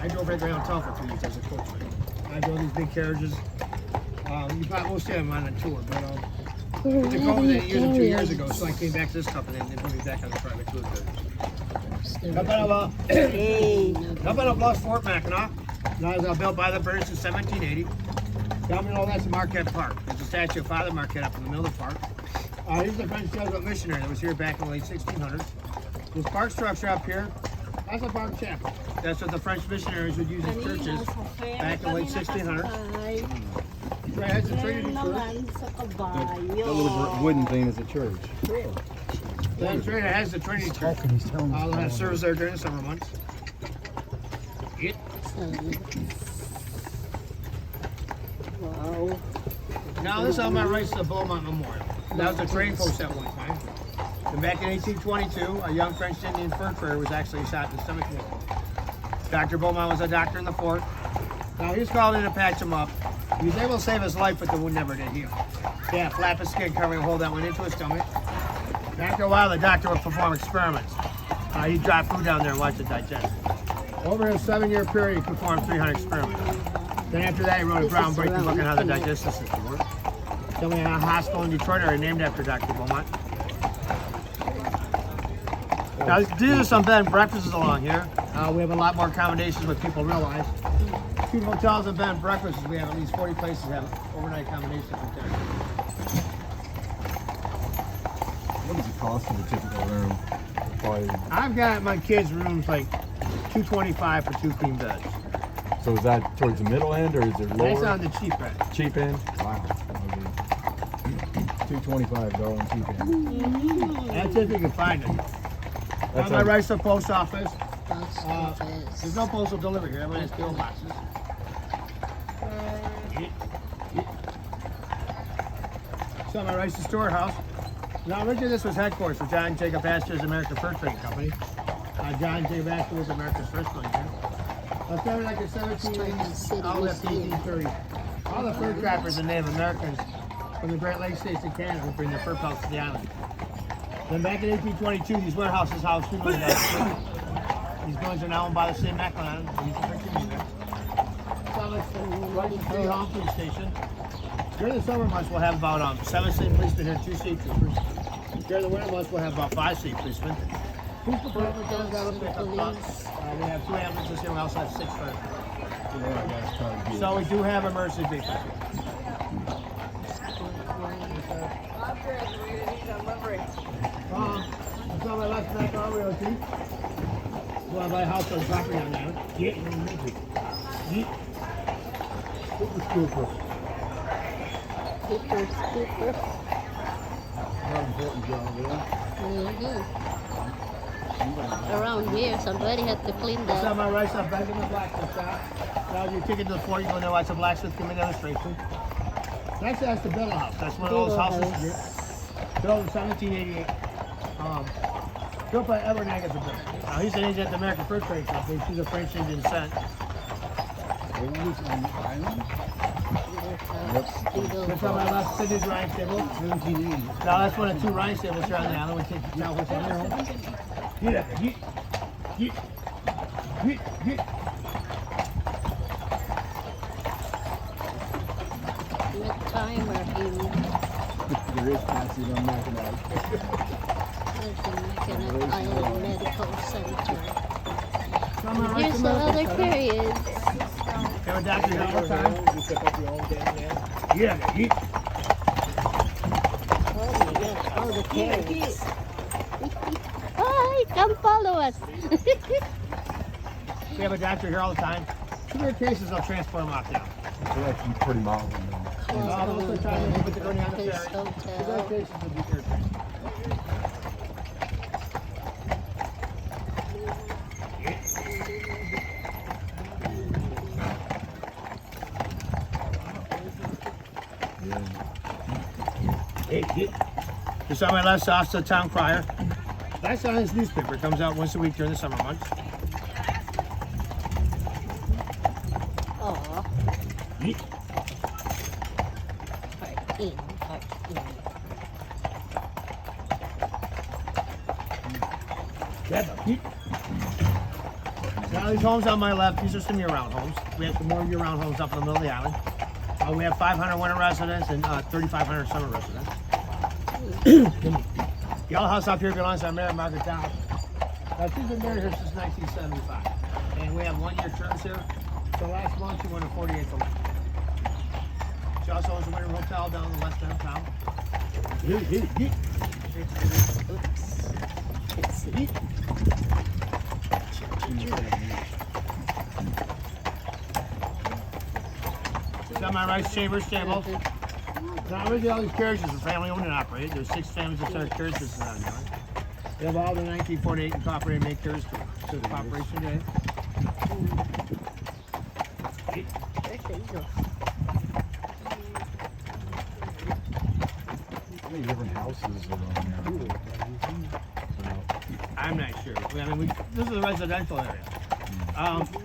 I drove right around town for 2 years as a coachman. I drove these big carriages. You probably won't see them on a tour, but the COVID years and 2 years ago, so I came back to this company and they put me back on the private tour carriage. Up on a bluff Fort Mackinac. That was built by the British in 1780. Down below that's the Marquette Park. There's a statue of Father Marquette up in the middle of the park. He's the French Jesuit missionary that was here back in the late 1600s. This park structure up here, that's a park chapel. That's what the French missionaries would use as churches back in the late 1600s. Right, that's the Trinity Church. That little wooden thing is a church. That's right, it has the Trinity Church. I'll have service there during the summer months. Wow. Now this on my right is the Beaumont Memorial. That was a trading post at one time. And back in 1822, a young French Indian fur trader was actually shot in the stomach. Dr. Beaumont was a doctor in the fort. Now he was called in to patch him up. He was able to save his life, but the wound never did heal. Yeah, flap his skin covering a hole that went into his stomach. And after a while, the doctor would perform experiments. He'd drop food down there and watch it digest. Over a 7-year period, he performed 300 experiments. Then after that, he wrote a groundbreaking book on how the digestive system works. Then we had a hospital in Detroit area named after Dr. Beaumont. Now, these are some bed and breakfasts along here. We have a lot more accommodations than people realize. 2 hotels and bed and breakfasts. We have at least 40 places that have overnight accommodations. What does it cost for the typical room? Probably. I've got my kids' rooms like $225 for 2 queen beds. So is that towards the middle end or is it lower? That's on the cheap end. Cheap end? Wow. $225 going cheap end. That's if you can find it. On my right's the post office. There's no postal delivery here. Everyone has PO boxes. So on my right's the storehouse. Now originally this was headquarters for John Jacob Astor's American Fur Trading Company. John Jacob Astor was America's first planter. Started like in 1780s, all the 1830s. All the fur trappers and Native Americans from the Great Lakes states and Canada would bring their fur pelts to the island. Then back in 1822, these warehouses housed $2 million. These buildings are now owned by the same Mackinac Island. Right to the Hong station. During the summer months, we'll have about 7 state policemen here, 2 state troopers. During the winter months, we'll have about 5 state policemen. Police department does got a pickup trucks. We have 2 ambulances here. We also have 6 fire. So we do have emergency vehicles. It's on my left back on realty. Well, my house on property on there. Get in the middle. Get. Scooper. Not important job, yeah? Around here, somebody had to clean That's that. on my right side, back in the blacksmith shop. Now you take it to the fort, you go there, watch the blacksmith come in demonstration. Next, that's the Biddle House. That's one of those houses here. Built in 1788. Built by Edward Agatha Biddle. Now he's an agent at the American Fur Trading Company. She's a French Indian descent. Always on the island? That's on my left, Sydney's Ryan Stable. 1780. Now that's one of 2 Ryan stables here on the island. We take the town, what's on their home. Get up, get. What time are you? There is passage on Mackinac. There's the Mackinac Island Medical Center. Here's the other periods. Have a doctor here all the time. Yeah, get. Oh my God, all the periods. Hi, come follow us. We have a doctor here all the time. 2 rare cases, I'll transport them off now. So that's pretty mild. Most of the time, we put the gurney on the ferry. 2 rare cases would be air transport. Just on my left side, the town crier. That's on his newspaper. It comes out once a week during the summer months. Aw. Part in. Now Now these homes on my left, these are some year-round homes. We have some more year-round homes up in the middle of the island. We have 500 winter residents and 3,500 summer residents. The yellow house up here belongs to our mayor, Margaret Town. She's been married here since 1975. And we have one-year terms here. So last month she won a 48th to life. She also owns a winter hotel down in the west end of town. Got my rice chamber stable. Now really all these carriages are family owned and operated. There's 6 families that started carriage business on the island. They have all the 1948 incorporated make carriages to the operation today. How many different houses are on there? I'm not sure. I mean, this is a residential area.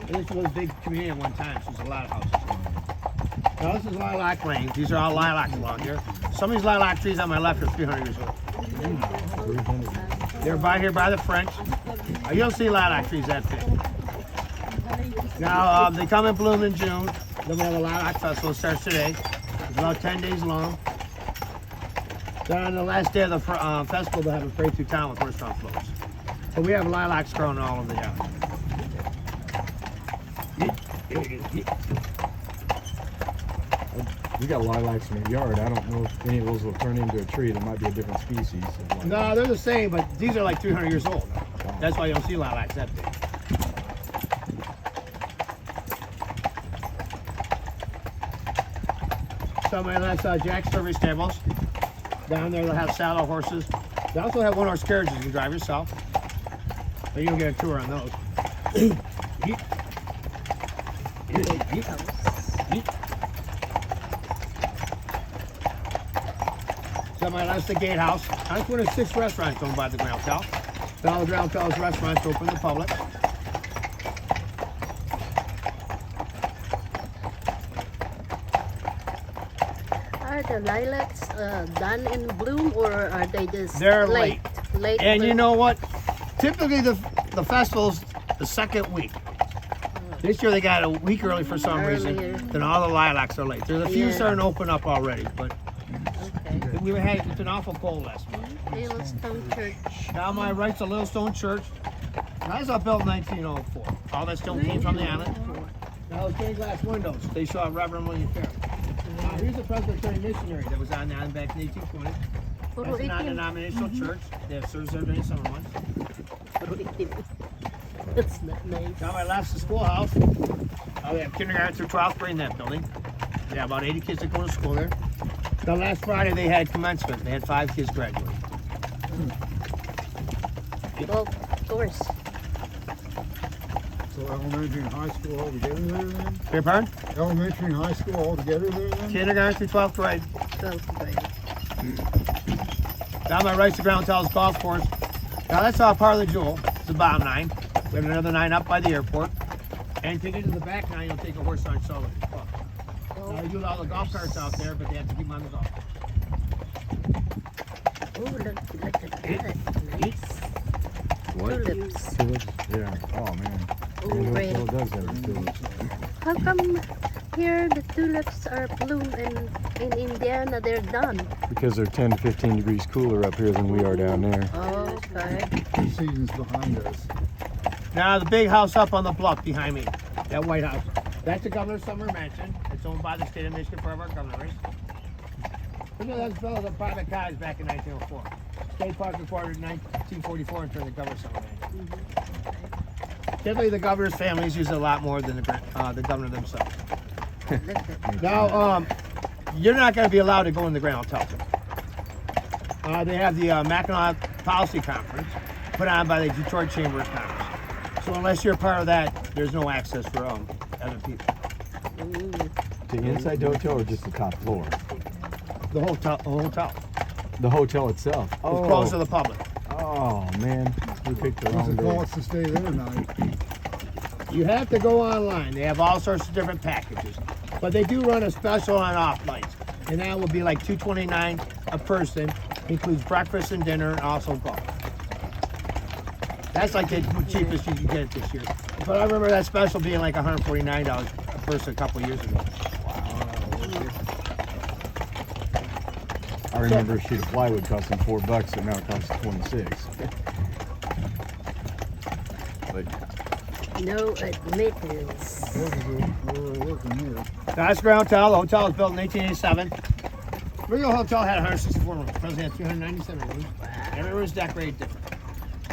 This was a big community at one time, so there's a lot of houses. Now this is Lilac Lane. These are all lilacs along here. Some of these lilac trees on my left are 300 years old. They're by here by the French. You don't see lilac trees that big. Now they come in bloom in June. Then we have a lilac festival. It starts today. It's about 10 days long. Then on the last day of the festival, they'll have a parade through town with restaurant floats. So we have lilacs growing all over the island. We got lilacs in the yard. I don't know if any of those will turn into a tree. There might be a different species. No, they're the same, but these are like 300 years old. That's why you don't see lilacs that big. So that's Jack's Service Stables. Down there they'll have saddle horses. They also have one-horse carriages you can drive yourself. But you don't get a tour on those. So that's the gatehouse. That's one of 6 restaurants owned by the Grand Hotel. Then all the Grand Hotel's restaurants are open to the public. Are the lilacs done in bloom, or are they just They're late? Late And bloom? you know what? Typically the festival's the second week. This year they got a week early for some Earlier. reason. Then all the lilacs are late. There's a few Yeah. starting to open up already, but Okay. it's been awful cold last month. Little Stone Church. Now my right's a Little Stone Church. That was built in 1904. All that stone came from the island. Now those stained glass windows, they saw Reverend William Carey. Here's a Presbyterian missionary that was on the island back in 1820. That's a non-denominational church. They have service every day, summer months. That's not nice. Now my left's the schoolhouse. They have kindergarten through 12th grade in that building. They have about 80 kids that go to school there. Now last Friday they had commencement. They had 5 kids graduate. Well, of course. So elementary and high school all together there then? Your pardon? Elementary and high school all together there then? Kindergarten through 12th grade. 12th grade. Down my right's the Ground Hotel's golf course. Now that's all part of the jewel. It's the bottom 9. We have another 9 up by the airport. And to get to the back 9, you'll take a horse on solo. Now they do all the golf carts out there, but they have to keep them on the golf. Oh, look at that. Nice. What? Tulips. Tulips? Yeah. Oh, man. Oh, Grand red. Hotel does have tulips. How come here the tulips are bloom and in Indiana they're done? Because they're 10 to 15 degrees cooler up here than we are down there. Okay. The season's behind us. Now the big house up on the bluff behind me, that white house, that's the governor's summer mansion. It's owned by the state of Michigan for our governor race. You know, that's built as a private cottage back in 1904. State Park recorded in 1944 and turned the governor's summer mansion. Typically the governor's families use it a lot more than the governor themselves. Now, you're not going to be allowed to go in the Grand Hotel. They have the Mackinac Policy Conference put on by the Detroit Chamber of Commerce. So unless you're part of that, there's no access for other people. The inside the hotel or just the top floor? The hotel. The hotel itself. It's closed to the public. Oh, man. We picked the What's wrong it day. cost to stay there tonight? You have to go online. They have all sorts of different packages. But they do run a special on off nights. And that will be like $229 a person. Includes breakfast and dinner and also golf. That's like the cheapest you can get this year. But I remember that special being like $149 a person a couple of years ago. I remember a sheet of plywood costing $4, and now it costs 26. Like, No admittance. We're working here. That's Grand Hotel. The hotel was built in 1887. Original hotel had 164 rooms. Presently had 397 rooms. Every room is decorated different.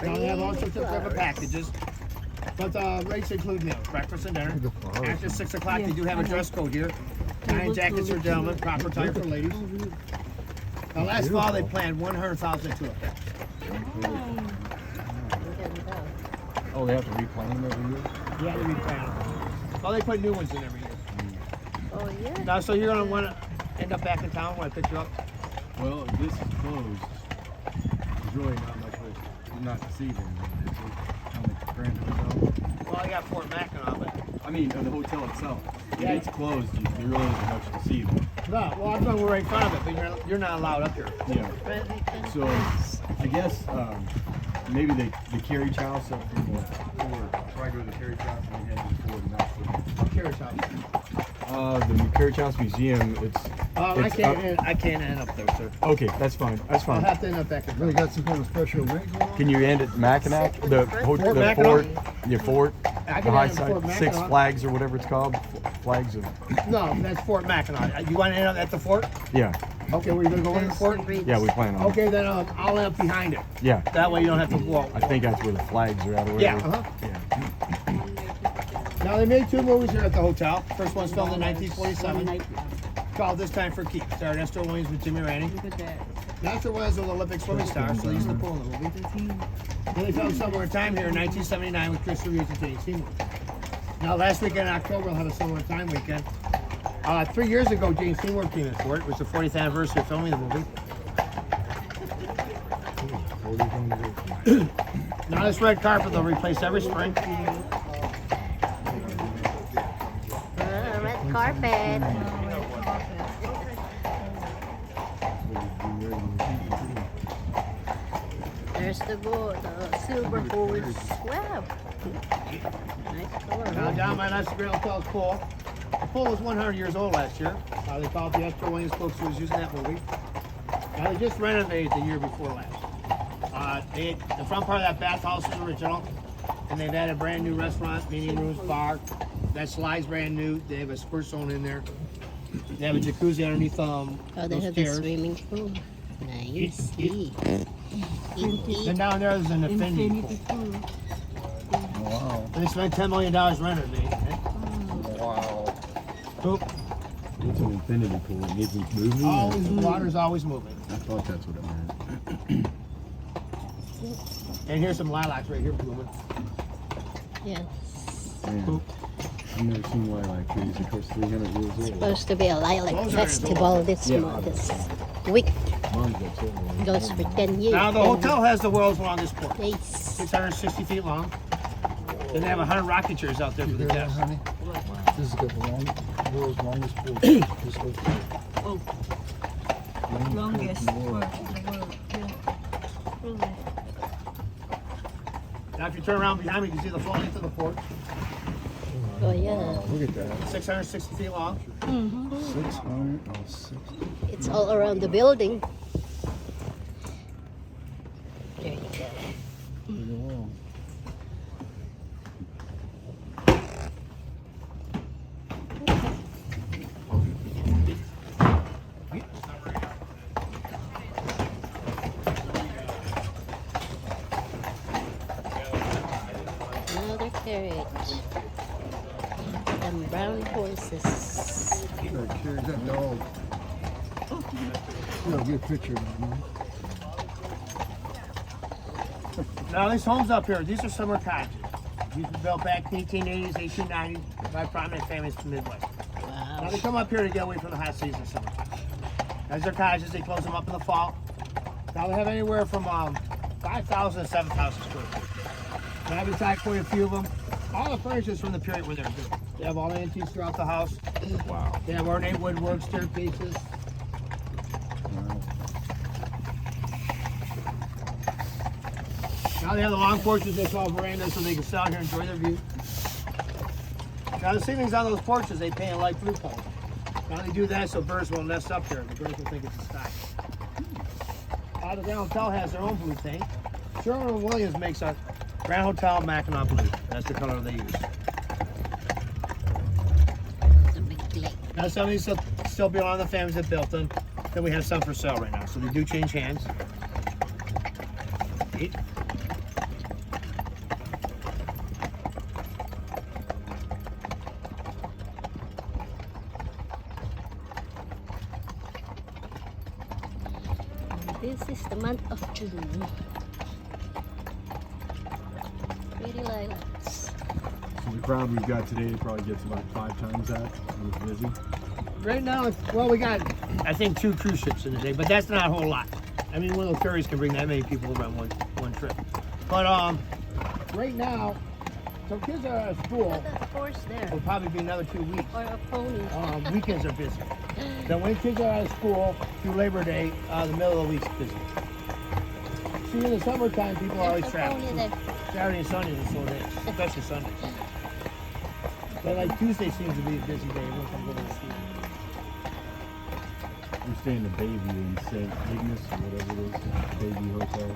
They only have all sorts of different packages. But the rates include meals, breakfast and dinner. After 6 o'clock, they do have a dress code here. 9 jackets for gentlemen, proper time for ladies. Now, last fall, they planned 100,000 tulip beds. oh, they have to replant them every year? Yeah, they replant them. Well, they put new ones in every year. Oh, yeah. Now, so you're going to want to end up back in town when I pick you up? Well, this is closed. There's really not much of it. Not deceiving. It's on the Grand Hotel. Well, I got Fort Mackinac, but... I mean, the hotel itself. Yeah. It's closed. You really isn't much to see there. No, well, I'm going to right in front of it, but you're not allowed up here. Yeah. So, I guess maybe the Carriage House up from the fort. Try to go to the Carriage House and then head to the fort, and that's I'm Carriage House. the Carriage House Museum. It's I can't end up there, sir. okay. That's fine. That's I'll fine. have to end up back in Really front. got some kind of special event going on? Can you end at Mackinac? The Fort the Mackinac? fort. Your fort. I The can high end at Fort side. Six Mackinac. Flags or whatever it's called. Flags of. No, that's Fort Mackinac. You want to end up at the fort? Yeah. Okay, we're going to go in the fort? Yeah, we plan on it. Okay, then I'll end up behind it. Yeah. That way you don't have to walk. I think that's where the flags are at or Yeah, whatever. uh-huh. Yeah. Now, they made 2 movies here at the hotel. First one's filmed in 1947. Called This Time for Keeps. Starred Esther Williams with Jimmy Ranning. Esther Williams was an Olympic swimming star, so they used the pool in the movie. Then they filmed Summer Time here in 1979 with Chris Reeves and Jane Seymour. Now, last weekend in October, we'll have a Summer Time weekend. 3 years ago, Jane Seymour came in for it. It was the 40th anniversary of filming the movie. Now, this red carpet they'll replace every spring. Red carpet. There's the gold, the silver holes. Wow. Nice color. Now, down by that's the Grand Hotel's pool. The pool was 100 years old last year. They called it the Esther Williams pool, so was using that movie. Now, they just renovated the year before last. The front part of that bathhouse is original, and they've added a brand new restaurant, meeting rooms, bar. That slide's brand new. They have a squirt zone in there. They have a jacuzzi underneath Oh, they those have a stairs. swimming pool. Nice. Then down there there's an infinity pool. Wow. They spent $10 million renovating it. Wow. Oop. It's an infinity pool. It needs moving. Always, water's always moving. I thought that's what it meant. And here's some lilacs right here blooming. Yeah. Man, I've never seen lilac trees. Of course, 300 years old. Supposed to be a lilac Those are festival this Yeah. month, this week. Mine's got silver. Goes for 10 years. Now the hotel has the world's longest porch, Nice. 660 feet long. And they have 100 rocking chairs out there for the guests. Honey? This has got the world's longest pool. This hotel. Longest in the world. for the world. Yeah. Now if you turn around behind me, you can see the full length of the porch, Oh, yeah. Wow, look at that. 660 feet long. 660. It's all around the building. There you go. Look at all. Another carriage. Them brown horses. Sure, carries that dog. Yeah, get a picture of it, man. Now these homes up here, these are summer cottages. These were built back in the 1880s, 1890s by prominent families from the Midwest. Now Wow. they come up here to get away from the hot season summertime. As their cottages, they close them up in the fall. Now they have anywhere from 5,000 to 7,000 square feet. Now I've been talking quite a few of them. All the furniture is from the period where they're built. They have all the antiques throughout the house. Wow. They have ornate woodwork, staircases. Now they have the long porches they call verandas so they can sit out here and enjoy their view. Now the ceilings on those porches, they paint a light blue color. Now they do that so birds won't nest up there. The birds will think it's a sky. The Grand Hotel has their own blue paint. Sherwin-Williams makes a Grand Hotel Mackinac blue. That's the color they use. It's a big lake. Now some of these still belong to the families that built them. Then we have some for sale right now. So they do change hands. This is the month of June. Pretty lilacs. So the crowd we've got today probably gets about 5 times that. It was busy. Right now, well, we got, I think, 2 cruise ships in the day, but that's not a whole lot. I mean, one of those ferries can bring that many people over on one trip. But right now, so kids are out of school. Look at that horse there. Will probably be another 2 weeks. Or a pony. Weekends are busy. So when kids are out of school through Labor Day, the middle of the week's busy. See, in the summertime, people are always There's a pony traveling. there. Saturday and Sunday are slow days, especially Sundays. But like Tuesday seems to be a busy day. Everyone comes over to see. We're staying in Baby in St. Ignace or whatever it is. Baby Hotel.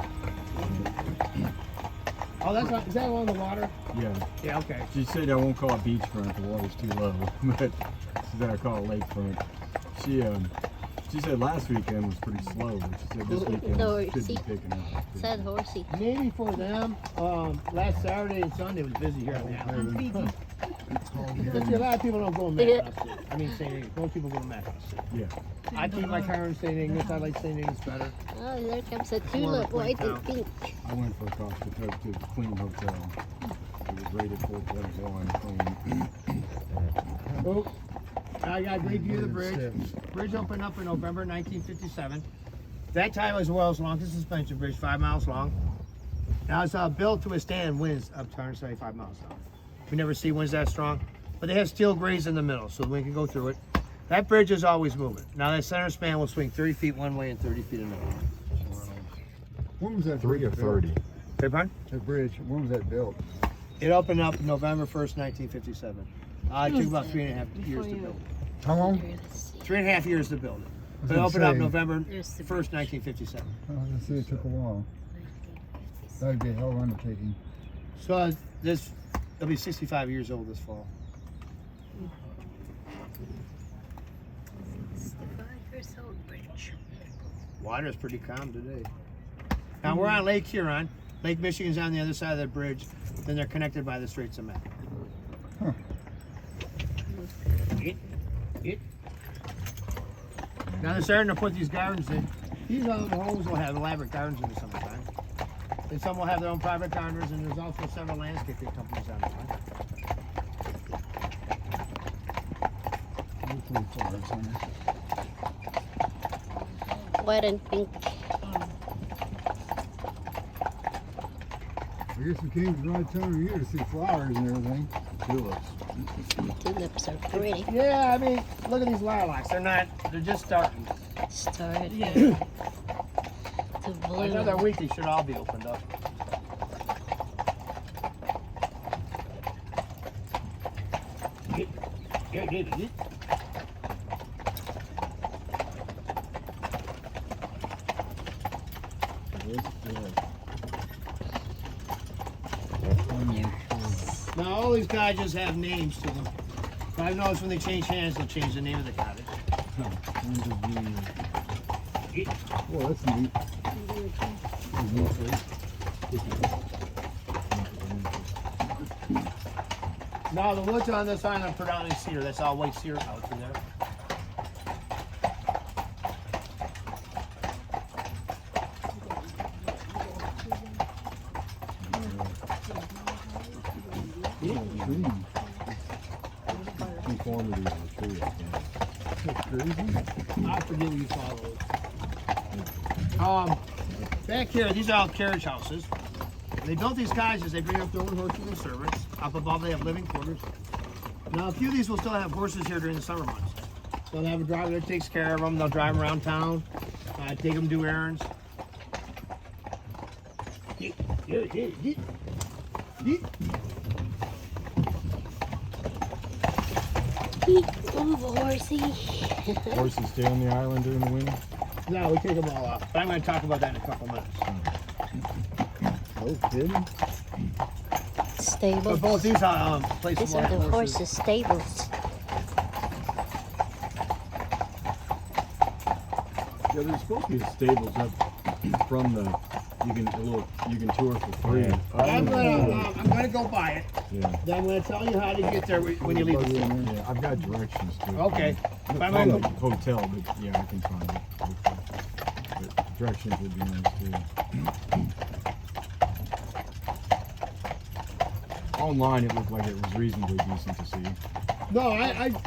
Oh, that's not, is that along the water? Yeah. Yeah, okay. She said I won't call it beachfront, the water's too low. But she said I call it lakefront. She said last weekend was pretty slow, but she said this weekend No, should see, be picking up. sad horsey. Maybe for them, last Saturday and Sunday was busy here on the island. But see, a lot of people don't go to Mackinac City. I mean, St. Ignace. Most people go to Mackinac City. Yeah. I keep my car in St. Ignace. I like St. Ignace better. Oh, there comes a tulip, white and pink. I went for a cost to the Clean Hotel. It was rated 4.1 clean. Oh, I got a great view of the bridge. Bridge opened up in November 1957. That time it was the world's longest suspension bridge, 5 miles long. Now it's built to withstand winds up to 175 miles an hour. We never see winds that strong, but they have steel grates in the middle so the wind can go through it. That bridge is always moving. Now that center span will swing 30 feet one way and 30 feet another. When was that 3 or 30. Okay, pardon? That bridge, when was that built? It opened up November 1st, 1957. It took about 3.5 years to build. How long? 3.5 years to build it. But it gonna opened up say- November There's the 1st, 1957. Oh, I see it took a while. That'd be a hell of an undertaking. So it'll be 65 years old this fall. 65 years old bridge. Water is pretty calm today. Now we're on Lake Huron. Lake Michigan's on the other side of the bridge. Then they're connected by the Straits of Mackinac. Huh. Now they're starting to put these gardens in. These homes will have elaborate gardens in the summertime. And some will have their own private gardeners, and there's also several landscaping companies on the line. Hopefully flowers on it. White and pink. I guess we came to the right time of year to see flowers and everything. Tulips. Tulips are pretty. Yeah, I mean, look at these lilacs. They're just starting. Start Yeah. to bloom. Another week, they should all be opened up. Now, all these cottages have names to them. But I've noticed when they change hands, they'll change the name of the cottage. Well, that's neat. Now, the woods on this island are predominantly cedar. That's all white cedar out through there. Conformity of the tree, I think. That's crazy. I forget what you call those. Back here, these are all carriage houses. They built these cottages. They bring up their own horses and servants. Up above, they have living quarters. Now, a few of these will still have horses here during the summer months. So they have a driver that takes care of them. They'll drive them around town, take them to do errands. Move, horsey. Horses stay on the island during the winter? No, we take them all off. But I'm going to talk about that in a couple minutes. No kidding. But Stables. both these places These are will the have horses' stables. Yeah, there's supposed to be stables up from the, you can tour for free. Yeah. I'm gonna go buy it. Yeah. Then I'm gonna tell you how to get there when you leave the store. Yeah, I've got directions too. Okay. If I'm From gonna the go, hotel, but yeah, I can find it. But directions would be nice too. Online, it looked like it was reasonably decent to see. no,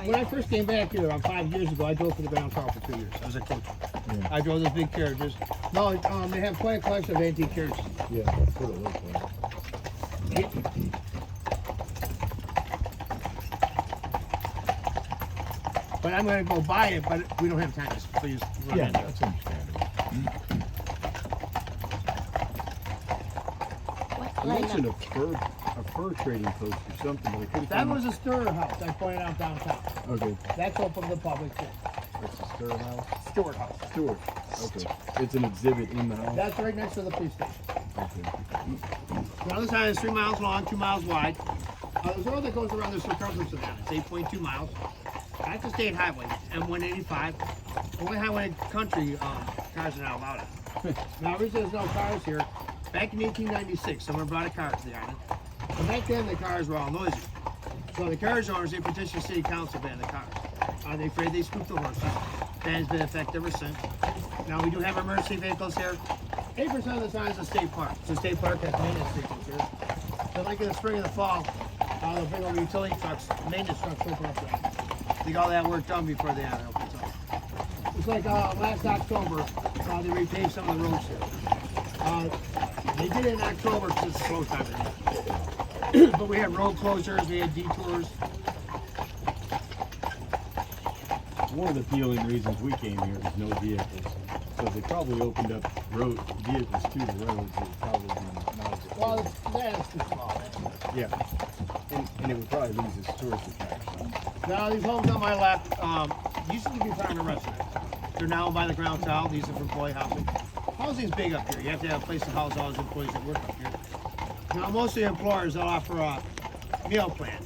when I first came back here 5 years ago, I drove for the Ground Tower for 2 years. I was a coach. Yeah, I drove those big carriages. No, they have quite a collection of antique carriages. yeah, that's what it looked like. But I'm gonna go buy it, but we don't have time. So please run Yeah, in there. that's understandable. What You mentioned lineup? a fur trading post or something, but I couldn't That find was a Stewart house I pointed out downtown. Okay, That's open to the public too. that's the Stir House. Stewart House. Stewart. Okay, it's an exhibit in the house. That's right next to the police station. Okay. The other side is 3 miles long, 2 miles wide. There's a road that goes around the circumference of that. It's 8.2 miles. That's the state highway, M185. The only highway in the country cars are not allowed it. Now, the reason there's no cars here, back in 1896, someone brought a car to the island. But back then, the cars were all noisy. So the carriage owners, they petitioned city council to ban the cars. Are they afraid they spook the horses? Ban's been in effect ever since. Now, we do have emergency vehicles here. 8% of the time is a state park. So state park has maintenance vehicles here. So like in the spring and the fall, they'll bring over utility trucks, maintenance trucks open up there. They got all that work done before the island opens up. It's like last October, they repaved some of the roads here. They did it in October because it's a slow time of year. But we had road closures, we had detours. One of the appealing reasons we came here was no vehicles. So they probably opened up vehicles to the roads. It would probably be not as Well, that's too small. yeah, and it would probably lose its tourist attraction. Now, these homes on my left used to be retirement residents. They're now by the ground tower. These are for employee housing. Housing's big up here. You have to have a place to house all those employees that work up here. Now, most of the employers, they'll offer a meal plan.